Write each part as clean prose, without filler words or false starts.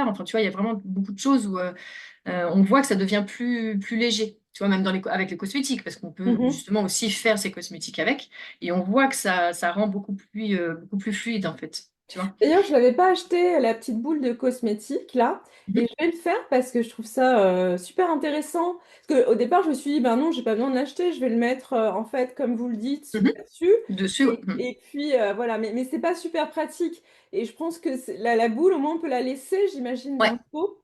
matière. Enfin, tu vois, il y a vraiment beaucoup de choses où on voit que ça devient plus léger. Tu vois, même avec les cosmétiques, parce qu'on peut Mhm. justement aussi faire ces cosmétiques avec, et on voit que ça rend beaucoup plus fluide, en fait. Tu vois? D'ailleurs, je l'avais pas acheté la petite boule de cosmétique là, et Mhm. je vais le faire parce que je trouve ça super intéressant. Parce qu'au départ, je me suis dit, ben non, j'ai pas besoin de l'acheter, je vais le mettre en fait, comme vous le dites, Mhm. là-dessus. Dessus, ouais. Mhm. Et puis voilà, mais c'est pas super pratique. Et je pense que la boule, au moins, on peut la laisser, j'imagine, dans Ouais. le pot.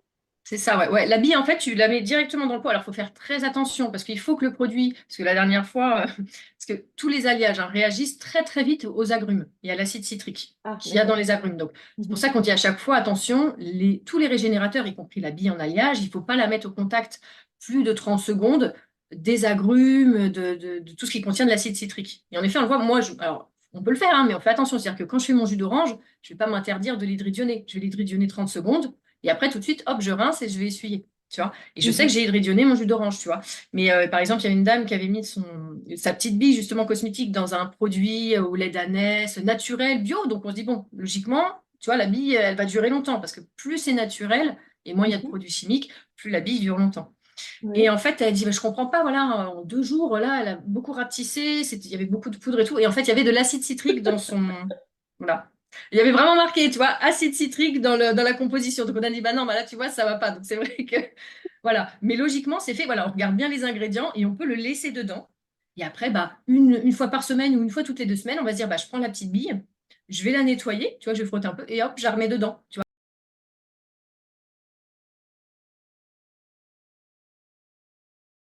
C'est ça, ouais. Ouais. La bille, en fait, tu la mets directement dans le pot. Alors, il faut faire très attention parce qu'il faut que le produit, parce que la dernière fois, parce que tous les alliages réagissent très très vite aux agrumes et à l'acide citrique Ah, qu'il y a dans d'accord. les agrumes. Donc, c'est pour Mhm. ça qu'on dit à chaque fois, attention, tous les régénérateurs, y compris la bille en alliage, il ne faut pas la mettre au contact plus de 30 secondes des agrumes, de tout ce qui contient de l'acide citrique. Et en effet, on le voit, moi, alors, on peut le faire, hein, mais on fait attention. C'est-à-dire que quand je fais mon jus d'orange, je ne vais pas m'interdire de l'hydridionner. Je vais l'hydridionner 30 secondes. Et après, tout de suite, hop, je rince et je vais essuyer. Tu vois? Et je sais que Mhm. j'ai hydridionné mon jus d'orange, tu vois. Mais par exemple, il y a une dame qui avait mis sa petite bille, justement cosmétique, dans un produit au lait d'ânesse, naturel, bio. Donc on se dit, bon, logiquement, tu vois, la bille, elle va durer longtemps. Parce que plus c'est naturel et moins il y a de Mhm. produits chimiques, plus la bille dure longtemps. Et Oui. en fait, elle dit, bah, je comprends pas, voilà, en 2 jours, là, elle a beaucoup rapetissé, il y avait beaucoup de poudre et tout. Et en fait, il y avait de l'acide citrique dans son. Voilà. Il y avait vraiment marqué, tu vois, acide citrique dans la composition. Donc on a dit, bah non, bah là, tu vois, ça va pas. Donc c'est vrai que. Voilà. Mais logiquement, c'est fait, voilà, on regarde bien les ingrédients et on peut le laisser dedans. Et après, bah, une fois par semaine ou une fois toutes les 2 semaines, on va se dire, bah, je prends la petite bille, je vais la nettoyer, tu vois, je vais frotter un peu et hop, je la remets dedans. Tu vois.